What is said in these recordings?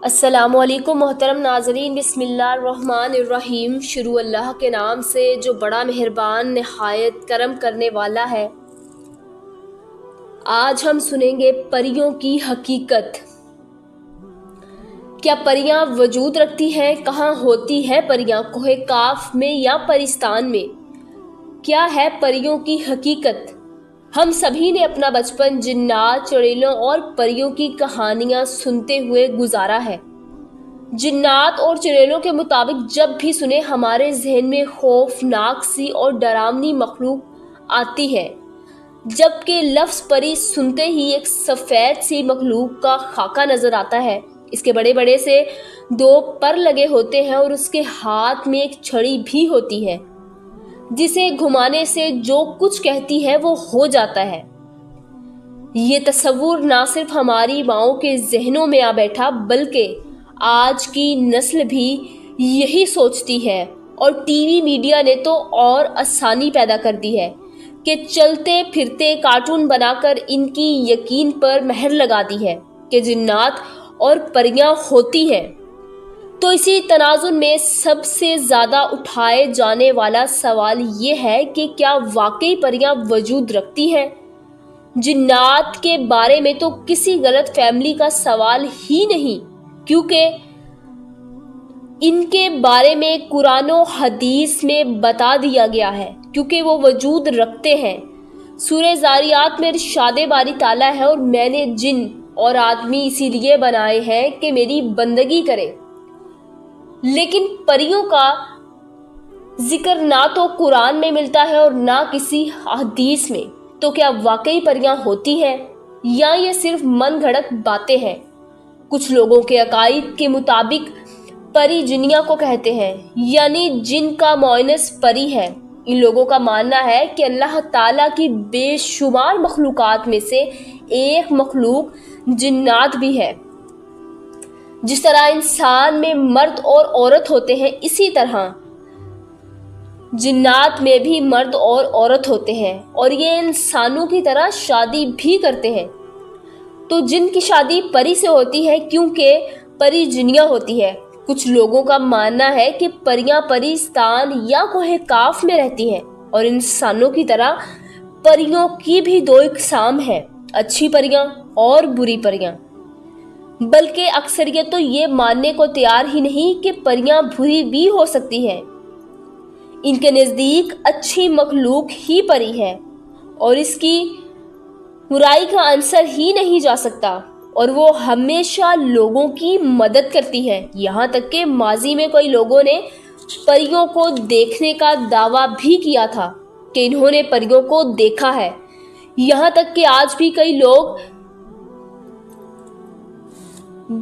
السلام علیکم محترم ناظرین، بسم اللہ الرحمن الرحیم۔ شروع اللہ کے نام سے جو بڑا مہربان نہایت کرم کرنے والا ہے۔ آج ہم سنیں گے پریوں کی حقیقت۔ کیا پریاں وجود رکھتی ہیں؟ کہاں ہوتی ہے پریاں؟ کوہ کاف میں یا پرستان میں؟ کیا ہے پریوں کی حقیقت؟ ہم سبھی نے اپنا بچپن جنات، چڑیلوں اور پریوں کی کہانیاں سنتے ہوئے گزارا ہے۔ جنات اور چڑیلوں کے مطابق جب بھی سنے ہمارے ذہن میں خوفناک سی اور ڈراؤنی مخلوق آتی ہے، جبکہ لفظ پری سنتے ہی ایک سفید سی مخلوق کا خاکہ نظر آتا ہے۔ اس کے بڑے بڑے سے 2 پر لگے ہوتے ہیں اور اس کے ہاتھ میں ایک چھڑی بھی ہوتی ہے جسے گھمانے سے جو کچھ کہتی ہے وہ ہو جاتا ہے۔ یہ تصور نہ صرف ہماری ماؤں کے ذہنوں میں آ بیٹھا بلکہ آج کی نسل بھی یہی سوچتی ہے، اور ٹی وی میڈیا نے تو اور آسانی پیدا کر دی ہے کہ چلتے پھرتے کارٹون بنا کر ان کی یقین پر مہر لگا دی ہے کہ جنات اور پریاں ہوتی ہیں۔ تو اسی تناظر میں سب سے زیادہ اٹھائے جانے والا سوال یہ ہے کہ کیا واقعی پریاں وجود رکھتی ہیں؟ جنات کے بارے میں تو کسی غلط فہمی کا سوال ہی نہیں، کیونکہ ان کے بارے میں قرآن و حدیث میں بتا دیا گیا ہے، کیونکہ وہ وجود رکھتے ہیں۔ سورہ زاریات میں ارشاد باری تعالیٰ ہے، اور میں نے جن اور آدمی اسی لیے بنائے ہیں کہ میری بندگی کریں۔ لیکن پریوں کا ذکر نہ تو قرآن میں ملتا ہے اور نہ کسی حدیث میں۔ تو کیا واقعی پریاں ہوتی ہیں یا یہ صرف من گھڑت باتیں ہیں؟ کچھ لوگوں کے عقائد کے مطابق پری جنیا کو کہتے ہیں، یعنی جن کا مؤنث پری ہے۔ ان لوگوں کا ماننا ہے کہ اللہ تعالیٰ کی بے شمار مخلوقات میں سے ایک مخلوق جنات بھی ہے۔ جس طرح انسان میں مرد اور عورت ہوتے ہیں، اسی طرح جنات میں بھی مرد اور عورت ہوتے ہیں، اور یہ انسانوں کی طرح شادی بھی کرتے ہیں۔ تو جن کی شادی پری سے ہوتی ہے کیونکہ پری جنیا ہوتی ہے۔ کچھ لوگوں کا ماننا ہے کہ پریاں پرستان یا کوہ کاف میں رہتی ہیں، اور انسانوں کی طرح پریوں کی بھی 2 اقسام ہیں، اچھی پریاں اور بری پریاں۔ بلکہ اکثریت تو یہ ماننے کو تیار ہی نہیں کہ پریاں بری بھی ہو سکتی ہیں۔ ان کے نزدیک اچھی مخلوق ہی پری ہے، اور اس کی برائی کا عنصر ہی نہیں جا سکتا، اور وہ ہمیشہ لوگوں کی مدد کرتی ہے۔ یہاں تک کہ ماضی میں کئی لوگوں نے پریوں کو دیکھنے کا دعویٰ بھی کیا تھا کہ انہوں نے پریوں کو دیکھا ہے۔ یہاں تک کہ آج بھی کئی لوگ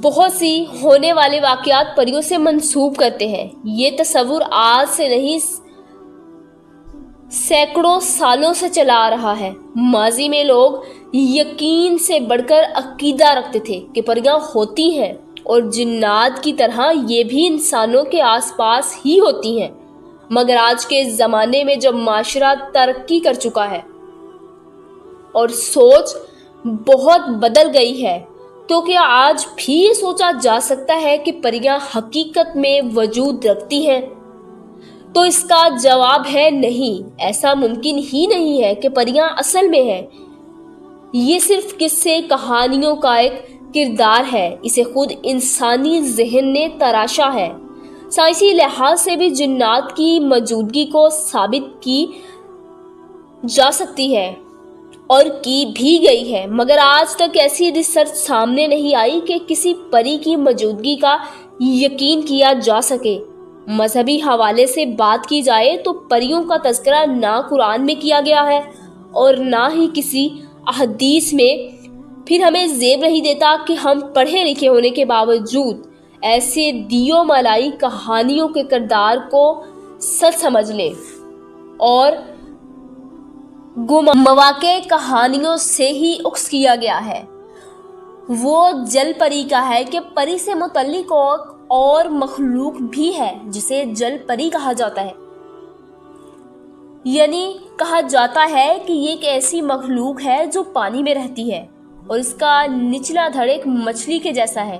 بہت سی ہونے والے واقعات پریوں سے منسوب کرتے ہیں۔ یہ تصور آج سے نہیں، سینکڑوں سالوں سے چلا آ رہا ہے۔ ماضی میں لوگ یقین سے بڑھ کر عقیدہ رکھتے تھے کہ پریاں ہوتی ہیں، اور جنات کی طرح یہ بھی انسانوں کے آس پاس ہی ہوتی ہیں۔ مگر آج کے زمانے میں جب معاشرہ ترقی کر چکا ہے اور سوچ بہت بدل گئی ہے، تو کیا آج بھی یہ سوچا جا سکتا ہے کہ پریاں حقیقت میں وجود رکھتی ہیں؟ تو اس کا جواب ہے نہیں۔ ایسا ممکن ہی نہیں ہے کہ پریاں اصل میں ہیں۔ یہ صرف قصے کہانیوں کا ایک کردار ہے، اسے خود انسانی ذہن نے تراشا ہے۔ سائنسی لحاظ سے بھی جنات کی موجودگی کو ثابت کی جا سکتی ہے اور کی بھی گئی ہے، مگر آج تک ایسی ریسرچ سامنے نہیں آئی کہ کسی پری کی موجودگی کا یقین کیا جا سکے۔ مذہبی حوالے سے بات کی جائے تو پریوں کا تذکرہ نہ قرآن میں کیا گیا ہے اور نہ ہی کسی احادیث میں۔ پھر ہمیں زیب نہیں دیتا کہ ہم پڑھے لکھے ہونے کے باوجود ایسے دیو ملائی کہانیوں کے کردار کو سچ سمجھ لیں، اور مواقع کہانیوں سے ہی عکس کیا گیا ہے۔ وہ جل پری کا ہے کہ پری سے متعلق اور مخلوق بھی ہے جسے جل پری کہا جاتا ہے، یعنی کہا جاتا ہے کہ یہ ایک ایسی مخلوق ہے جو پانی میں رہتی ہے، اور اس کا نچلا دھڑ ایک مچھلی کے جیسا ہے،